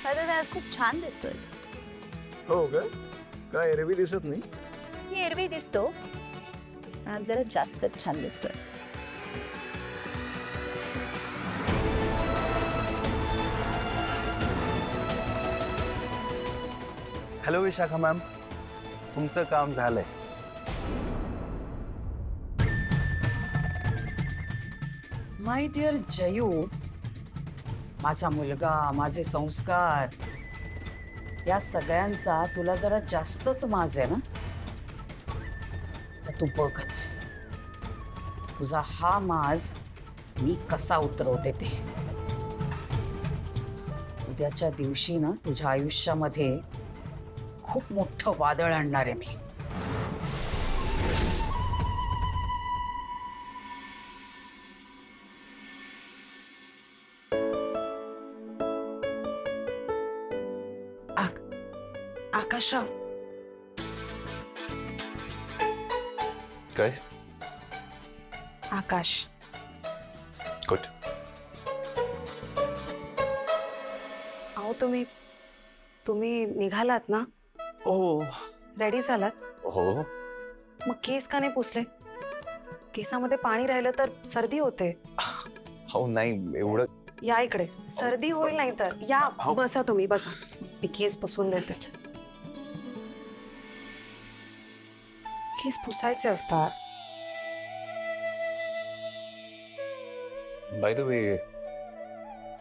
खरं आज खूप छान दिसतोय. हो का? काय एरवी दिसत नाही? मी एरवी दिसतो, आज जरा जास्तच छान दिसतोय. हॅलो विशाखा मॅम, तुमचं काम झालंय. माय डिअर जयू, माझा मुलगा, माझे संस्कार या सगळ्यांचा तुला जरा जास्तच माज आहे ना. तर तू बघच तुझा हा माज मी कसा उतरवते ते. उद्याच्या दिवशी ना तुझ्या आयुष्यामध्ये खूप मोठं वादळ आणणार आहे मी. आकाशराव, काय? आकाश, गुड. अहो तुम्ही निघालात ना? हो रेडी झालात? हो. मग केस का नाही पुसले? केसामध्ये पाणी राहिलं तर सर्दी होते. हो नाही एवढं. या इकडे, सर्दी होईल नाही तर. या हो. बसा, तुम्ही बसा, मी केस पुसून देते. केस पुसायचे असतात. बाय द वे,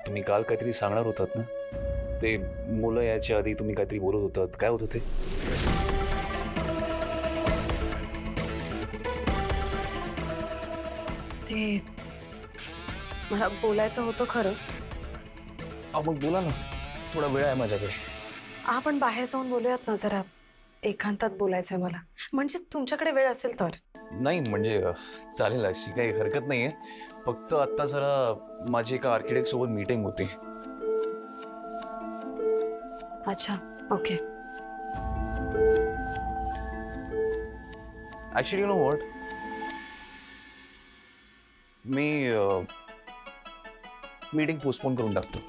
तुम्ही काल काहीतरी सांगणार होतात ना, ते मुलं यायच्या आधी तुम्ही काहीतरी बोलत होतात, काय होतं ते? ते मला बोलायचं होतं खरं. मग बोला ना, थोडा वेळ आहे माझ्याकडे. आपण बाहेर जाऊन बोलूयात ना जरा. एकांतात बोलायचंय मला, म्हणजे तुमच्याकडे वेळ असेल तर. नाही म्हणजे चालेल, अशी काही हरकत नाहीये. फक्त आता जरा माझी एका आर्किटेक्ट सोबत मीटिंग होती. अच्छा, okay. Actually you know what, me meeting postpone करून टाकतो.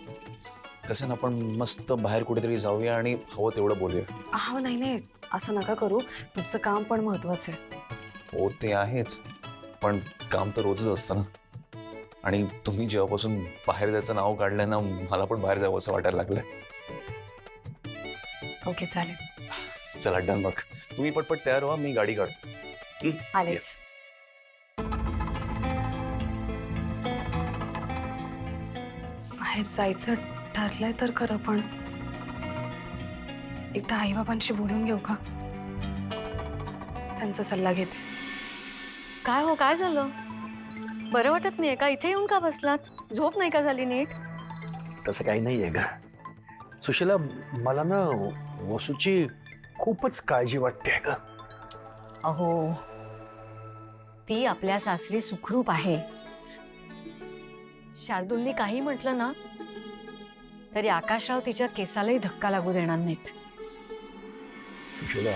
कसं ना, आपण मस्त बाहेर कुठेतरी जाऊया आणि हवं तेवढं बोलूया. अहो नाही, असं नका करू. तुमचं काम पण महत्वाचं आहे. हो ते आहेच, पण काम तर रोजच असतं ना. आणि तुम्ही जेव्हापासून बाहेर जायचं नाव काढलंय ना, मला पण बाहेर जावं असं वाटायला लागलंय. ओके, चालेल. चला डन. मग तुम्ही पटपट तयार व्हा, मी गाडी काढतो. आलेच. बाहेर जायचं ठरलंय तर खरं, पण एकदा आईबाबांशी बोलून घेऊ का? त्यांचा सल्ला घेते. काय हो, काय झालं? बरं वाटत नाहीये का? इथे येऊन का बसलात? झोप नाही का झाली नीट? तसं काही नाहीये का सुशीला, मला ना वसूची खूपच काळजी वाटते का. अहो, ती आपल्या सासरी सुखरूप आहे. शार्दूलनी काही म्हटलं ना तरी आकाशराव तिच्या केसालाही धक्का लागू देणार नाहीत. सुशीला,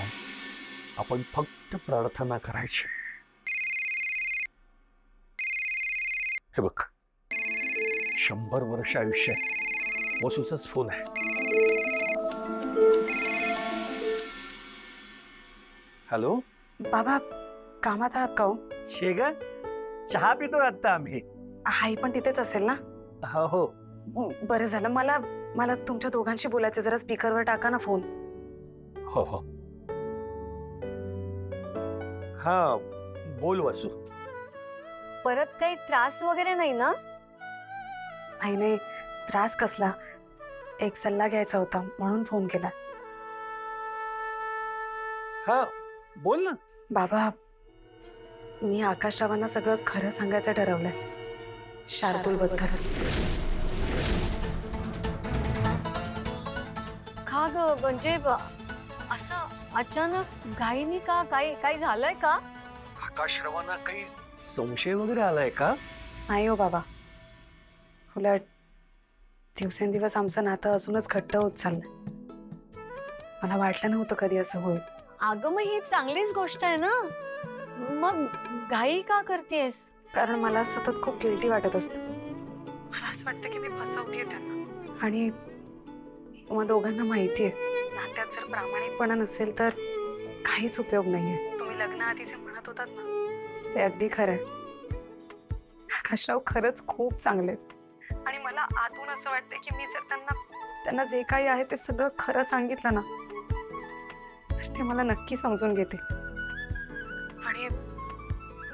आपण फक्त प्रार्थना करायची. हे बघ, 100 वर्ष आयुष्य वसूचाच फोन आहे. हॅलो बाबा, कामात आहात का हो? शेगा, चहा पितोय आता आम्ही. आई पण तिथेच असेल ना? हो हो. बरं झालं. मला तुमच्या दोघांशी बोलायचं. जरा स्पीकरवर टाका ना फोन. हो हो. हा बोल वसू. परत काही त्रास वगैरे नाही ना? नाही, त्रास कसला. एक सल्ला घ्यायचा होता म्हणून फोन केला. हा बोल ना. बाबा, मी आकाशरावांना सगळं खरं सांगायचं ठरवलंय शार्दूलबद्दल. का ग, म्हणजे असं अचानक घाईनी का? काही झालंय का? आकाशरावांना काही संशय वगैरे आलाय का? नाही हो बाबा, उलट दिवसेंदिवस आमचं नातं अजूनच घट्ट होत चाललंय. मला वाटलं नव्हतं कधी असं होईल. अगं मग ही चांगलीच गोष्ट आहे ना. मग घाई का करतेस? कारण मला सतत खूप गिल्टी वाटत असतं. मला असं वाटतं की मी फसवतेय त्यांना, आणि तुम्हा दोघांना माहिती आहे, नात्यात जर प्रामाणिकपणा नसेल तर काहीच उपयोग नाहीये. तुम्ही लग्नाआधी जे म्हणत होतात ना, ते अगदी खरं आहे. आकाशराव खरंच खूप चांगले आहेत. आणि मला आतून असं वाटतंय की मी जर त्यांना जे काही आहे ते सगळं खरं सांगितलं ना, तर ते मला नक्की समजून घेते. आणि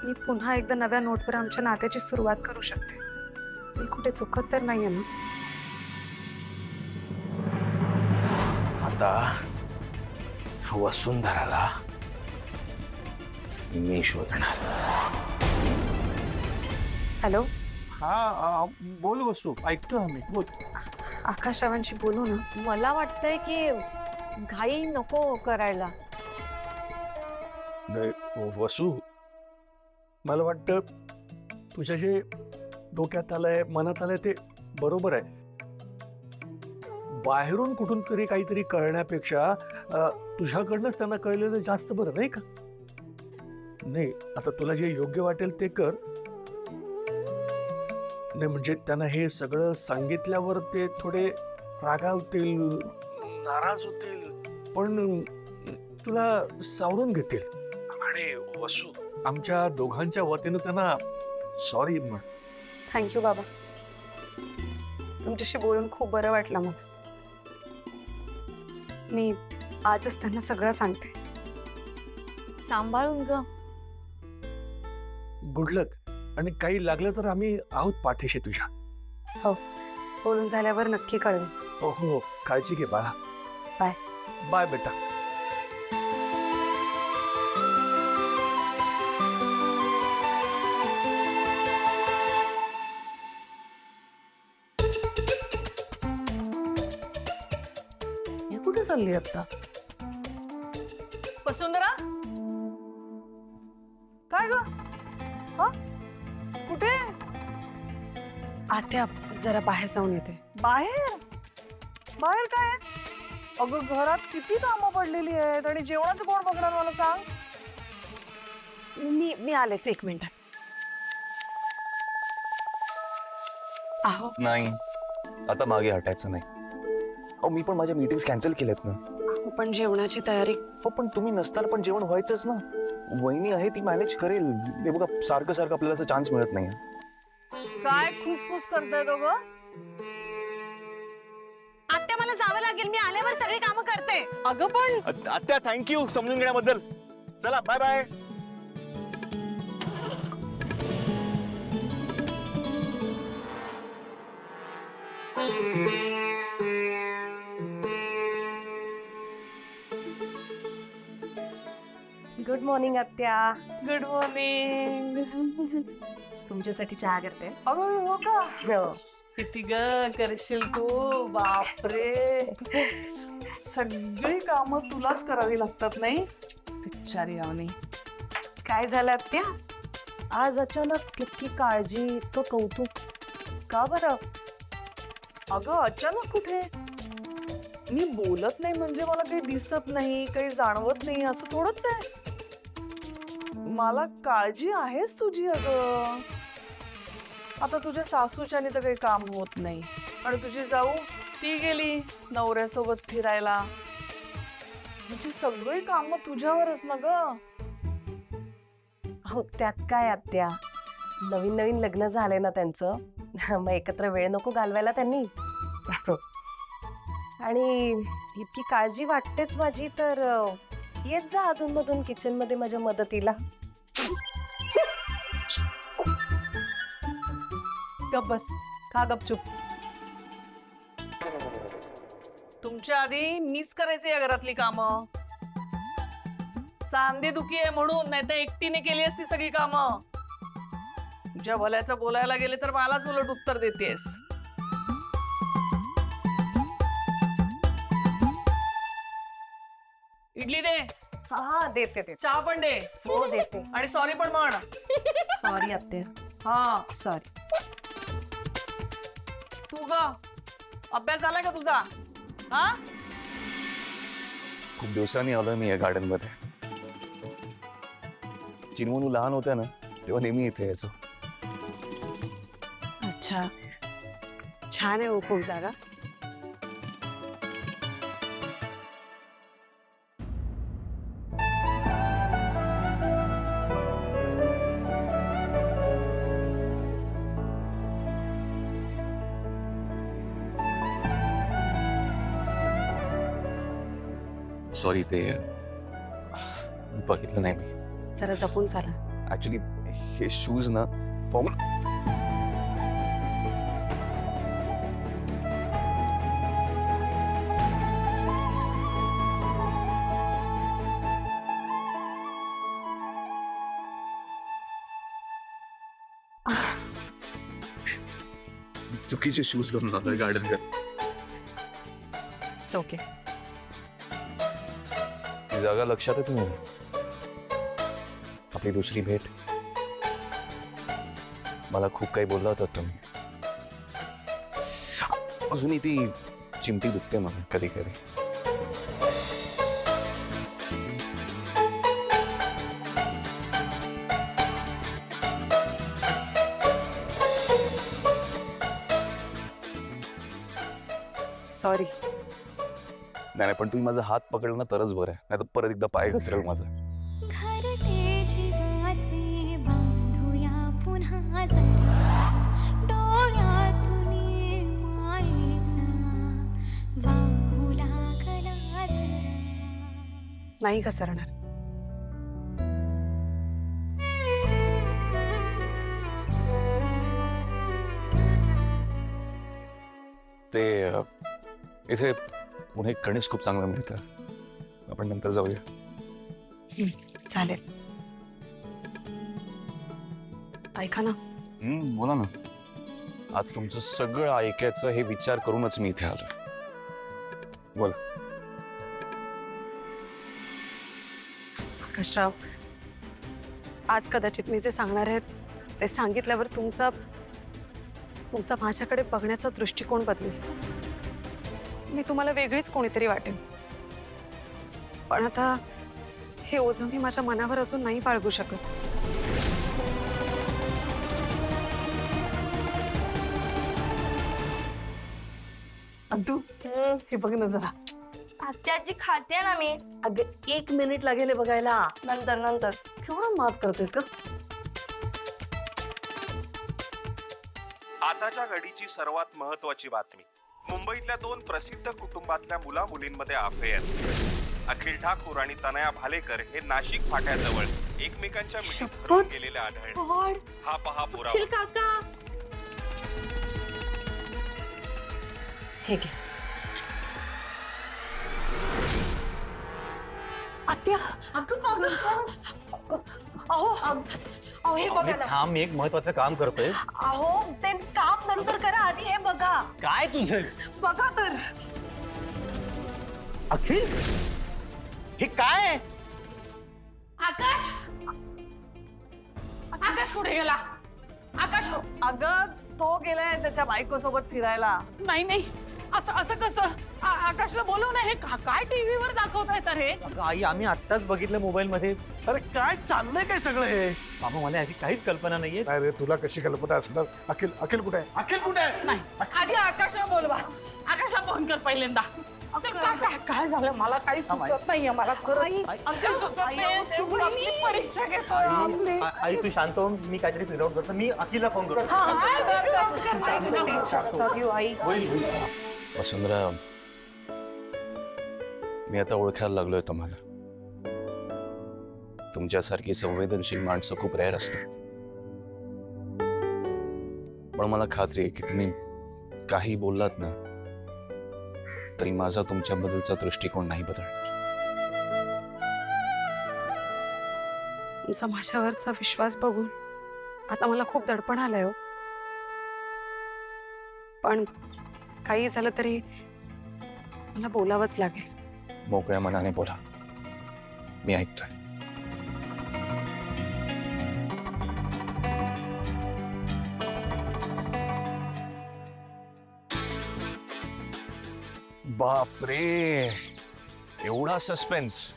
मी पुन्हा एकदा नव्या नोटवर आमच्या नात्याची सुरुवात करू शकते. मी कुठे चुकत तर नाहीये ना. आता वसुंधराला मी शोधणार. हॅलो, हा बोल वसू, ऐकतो आम्ही, बोल. आकाशरावांशी बोलू ना. मला वाटतंय की घाई नको करायला. नाही वसू, मला वाटतं तुझ्या जे डोक्यात आलंय, मनात आलंय ते बरोबर आहे. बाहेरून कुठून तरी काहीतरी कळण्यापेक्षा तुझ्याकडनंच त्यांना कळलेलं जास्त बरं, नाही का? नाही, आता तुला जे योग्य वाटेल ते कर. नाही म्हणजे त्यांना हे सगळं सांगितल्यावर ते थोडे रागावतील, नाराज होतील, पण तुला सावरून घेतील. आणि वसू, आमच्या दोघांच्या वतीनं त्यांना सॉरी म्हण. थँक्यू बाबा, तुमच्याशी बोलून खूप बरं वाटलं मला. मी आजच त्यांना सगळं सांगते. सांभाळून ग. गुड लक. आणि काही लागलं तर आम्ही आहोत पाठीशी तुझ्या. हो, बोलून झाल्यावर नक्की कळवेन. हो हो, काळजी घे बाळा. बाय. बाय बेटा. कुठे चालली आता? वसुंधरा, काय ग? कुठे? आत्या, जरा बाहेर जाऊन येते. बाहेर? बाहेर काय? अगं घरात किती कामं पडलेली आहेत आणि जेवणाचं कोण बघणार मला सांग? मी आलेच, 1 मिनिट. आहो, नाही, आता मागे हटायचं नाही. अहो मी पण माझ्या मीटिंग्स कॅन्सल केल्यात ना. पण जेवणाची तयारी. हो पण तुम्ही नसताल पण जेवण व्हायचंच ना. वहिनी आहे ती मॅनेज करेल. हे बघा, सारखं सारखं आपल्याला असं चान्स मिळत नाही. काय खुसफुस करताय दोघं? आत्या, मला जावं लागेल. मी आल्यावर सगळी कामं करते. अगं पण आत्या, थँक्यू समजून घेण्याबद्दल. चला, बाय बाय. गुड मॉर्निंग आत्या. Good morning. तुमच्यासाठी चहा करते. अगं हो का? हो. किती ग करशील तू? बापरे, सगळी कामं तुलाच करावी लागतात नाही? बिचारी आवनी. काय झालं आत्या? आज अचानक इतकी काळजी, इतकं कौतुक का बरं? अगं अचानक कुठे? मी बोलत नाही म्हणजे मला काही दिसत नाही, काही जाणवत नाही असं थोडंच आहे. मला काळजी आहेच तुझी. अगं आता तुझ्या सासूच्याने तर काही काम होत नाही आणि तुझी जाऊ ती गेली नवऱ्यासोबत फिरायला. म्हणजे सगळी कामं तुझ्यावरच ना ग. हो, त्यात काय आत्या, नवीन नवीन लग्न झालंय ना त्यांचं, मग एकत्र वेळ नको घालवायला त्यांनी. आणि इतकी काळजी वाटतेच माझी, तर येत जा अधूनमधून किचन मध्ये माझ्या मदतीला. गप बस, खा गपचूप. तुमच्या आधी मीच करायचे या घरातली कामं. सांधे दुखी आहे म्हणून, नाही तर एकटीने केली असती सगळी कामं. तुझ्या भल्याचं बोलायला गेले तर मलाच उलट उत्तर देतेस. इडली दे. हा, देते देते. चहा पण दे. हो, देते. आणि सॉरी पण म्हण. सॉरी आत्या. हा, सॉरी. तू ग अभ्यास झाला का तुझा? हा, खूप दिवसांनी आलोय मी या गार्डन मध्ये. चिन्मनू लहान होत्या ना, तेव्हा नेहमी इथे यायचो. अच्छा, छान आहे हो खूप जागा. सॉरी ते बघितलं नाही मी जरा जपून चाला. ऍक्च्युली हे शूज ना फॉर्मल चुकीचे शूज घालून आलोय गार्डन ओके. ती जागा लक्षात आहे तुम्ही आपली दुसरी भेट मला खूप काही बोलला होता तुम्ही अजूनही ती चिमटी दुखते मला कधी कधी सॉरी. नाही पण तुम्ही माझा हात पकडला ना तरच बरं आहे नाही तर परत एकदा पाय घसरेल माझा घरटे जीवाचे बांधूया पुन्हा जरा डोळ्यातून मायेचा वाहू लागला जरा. नाही घसरणार. ते इथे पुणे गणेश खूप चांगलं मिळतं आपण नंतर जाऊया चालेल. ऐका ना, बोला ना आज तुमचं सगळं ऐकायचं हे विचार करूनच मी इथे आलो बोला आकाशराव, आज कदाचित मी जे सांगणार आहे ते सांगितल्यावर तुमचा माझ्याकडे बघण्याचा दृष्टिकोन बदलेल. मी तुम्हाला वेगळीच कोणीतरी वाटेल. पण आता हे ओझं मी माझ्या मनावर अजून नाही बाळगू शकत. अंतू, हे बघ ना जरा. आत्याची खाते ना मी. अगं 1 मिनिट लागेल हे बघायला. नंतर नंतर. केवढं माफ करतेस का? आताच्या घडीची सर्वात महत्वाची बातमी. मुंबईतल्या 2 प्रसिद्ध कुटुंबातल्या मुला मुलींमध्ये अफेअर. अखिल ठाकूर आणि तनया भालेकर हे नाशिक फाट्याजवळ एकमेकांच्या मिठीत धरून गेलेले आढळले. गॉड. हा पहा अखिल पुरावा. काका. हे घे. आत्या, अहो हे बघा ना. थांब, मी एक महत्वाचं काम करतोय. अहो ते काम नंतर करा, आधी हे बघा. काय तुझं? बघा तर. अखिल, हे काय? आकाश. आकाश कुठे गेला? आकाश. अगं तो गेलाय त्याच्या बायको सोबत फिरायला. नाही नाही, असं असं कसं? आकाशला बोलव ना. हे काय टीव्हीवर दाखवताय तर हे? आई, आम्ही आत्ताच बघितलं मोबाईल मध्ये. अरे काय चाललंय काय सगळं हे? बाबा, मला याची काहीच कल्पना नाहीये. नाही रे, तुला कशी कल्पना असणार? अखिल अखिल कुठे आहे? अखिल कुठे आहे? नाही, आधी आकाशला बोलवा. आकाशला फोन कर पहिल्यांदा. काय झालं? मला काही सुचत नाहीये. मला परीक्षा घेतो. आई तू शांत हो, मी काहीतरी फिर आउट करतो. मी अखिलला फोन करतो. वसुंधरा मी आता ओळखायला लागलोय तुम्हाला तुमच्यासारखी संवेदनशील माणसं खूप रेअर असतात पण मला खात्री आहे की तुम्ही काही बोललात ना तरी माझा तुमच्याबद्दलचा दृष्टिकोन नाही बदलणार. तुमचा माझ्यावरचा विश्वास बघून आता मला खूप दडपण आलंय हो. पण काही झालं तरी मला बोलावंच लागेल. मोकळ्या मनाने बोला मी ऐकतोय. बापरे एवढा सस्पेन्स.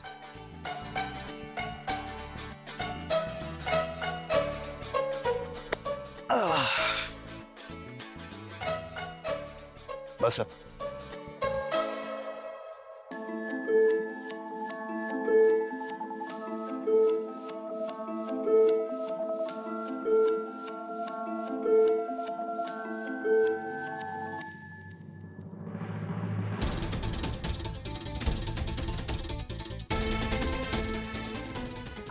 बस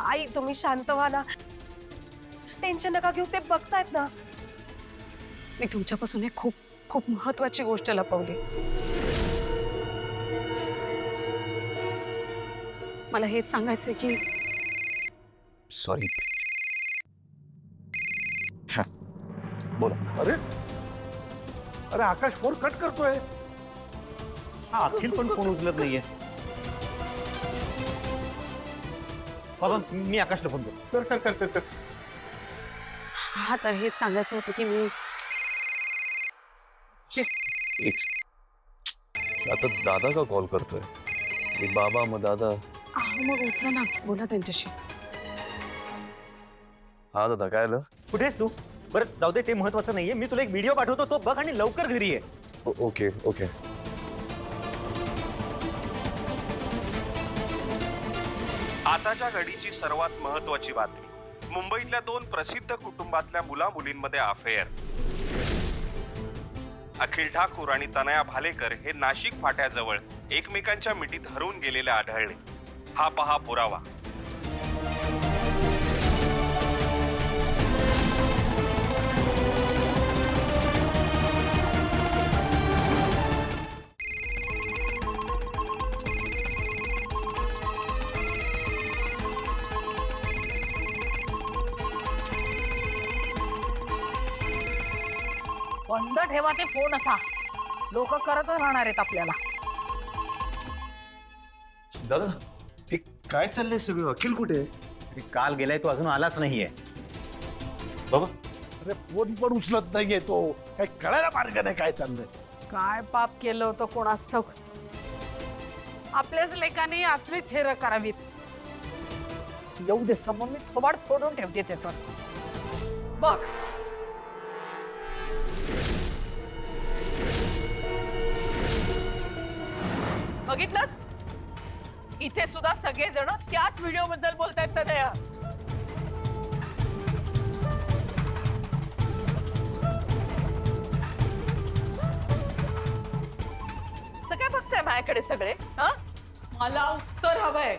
आई तुम्ही शांत व्हा ना, टेन्शन नका घेऊ, ते बघतायत ना. मी तुमच्यापासून एक खूप खूप महत्वाची गोष्ट लपवली. मला हेच सांगायचंय की सॉरी. बोला. अरे अरे आकाश फोन कट करतोय. हा अखिल पण फोन उचलत नाहीये. बाबा मी आकाशला फोन करतो. कर. हा तर हेच सांगायचं होतं की मी एक आता दादा का कॉल करतोय? मी बाबा मग दादा. मग उचला ना, बोला त्यांच्याशी. हा दादा काय आलं? कुठेस तू? बरं जाऊ दे, ते महत्वाचं नाहीये. मी तुला एक व्हिडिओ पाठवतो, तो बघ आणि लवकर घरी ये. Okay okay. आताच्या घडीची सर्वात महत्वाची बातमी. मुंबईतल्या 2 प्रसिद्ध कुटुंबातल्या मुला मुलींमध्ये अफेअर. अखिल ठाकूर आणि तनया भालेकर हे नाशिक फाट्याजवळ एकमेकांच्या मिठीत हरवून गेलेले आढळले. हा पहा पुरावा. बंद ठेवा ते फोन असा, लोक करतच राहणार आहेत आपल्याला. दादा हे काय चाललंय सगळं? अखिल कुठे? काल गेलाय तो, अजून आलाच नाहीये. बाबा अरे फोन पण उचलत नाहीये तो. काय कळायला मार्ग नाही काय चाललंय. काय पाप केलं होतं कोणास ठाऊक. आपल्याच लेखाने असली थेर करावीत. येऊ दे समोर, मी थोबाड फोडून ठेवते त्याचं. बघ बघितलंस, इथे सुद्धा सगळेजण त्याच व्हिडिओ बद्दल बोलतायत. तनया सगळे बघताय माझ्याकडे सगळे. मला उत्तर हवंय.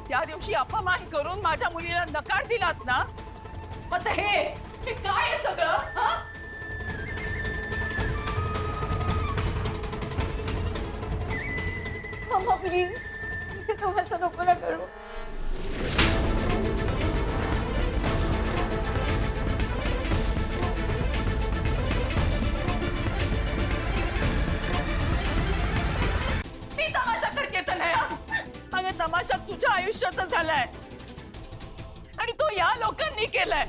त्या दिवशी अपमान करून माझ्या मुलीला नकार दिलात ना, मग हे काय आहे सगळं? मम्मा प्लीज, इथे तमाशा नको ना करू. मी तमाशा करते तनया. अगं तमाशा तुझ्या आयुष्याचा झालाय आणि तो या लोकांनी केलाय.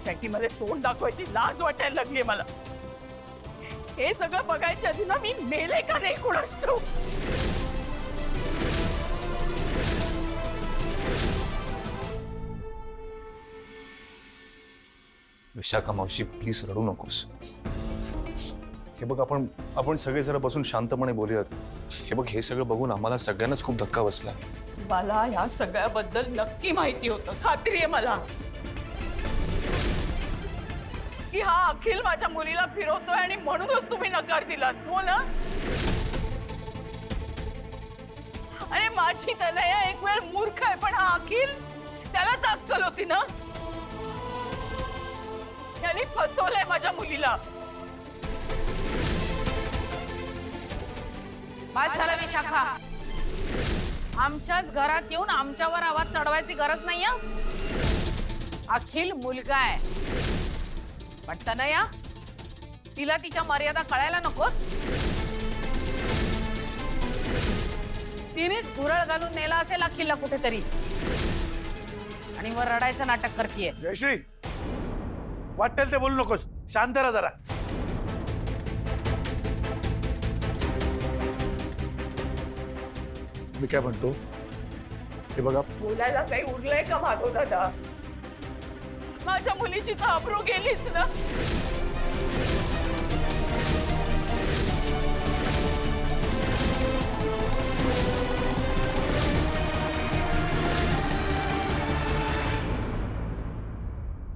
साठी तोंड दाखवायची लाज वाटायला लागली मला. हे सगळं बघायच्या आधी ना मी मेले का नाही कोणाच ठाऊक. विशाखा मावशी प्लीज रडू नकोस. हे बघ आपण सगळे जरा बसून शांतपणे बोलूयात. हे बघ हे सगळं बघून आम्हाला सगळ्यांनाच खूप धक्का बसला. मला या सगळ्याबद्दल नक्की माहिती होतं. खात्री आहे मला की हा अखिल माझ्या मुलीला फिरवतोय आणि म्हणूनच तुम्ही नकार दिलात. हो ना? अरे माझी तनया एक वेळ मूर्ख आहे, पण हा अखिल, त्याला अक्कल होती ना. त्याने फसवलंय माझ्या मुलीला. बाद झालं विशाखा. आमच्याच घरात येऊन आमच्यावर आवाज चढवायची गरज नाहीये. अखिल मुलगा आहे, पण तनया, तिला तिच्या मर्यादा कळायला नको. तिनेच धुरळ घालून नेला असेल अखिलला कुठेतरी आणि वर रडायचं नाटक करतीये. जयश्री, वाटेल ते बोलू नकोस. शांत राहा जरा. मी काय म्हणतो, हे बघा, बोलायला काही उरलंय का माधव दादा? माझ्या मुलीची तर अब्रू गेलीच ना.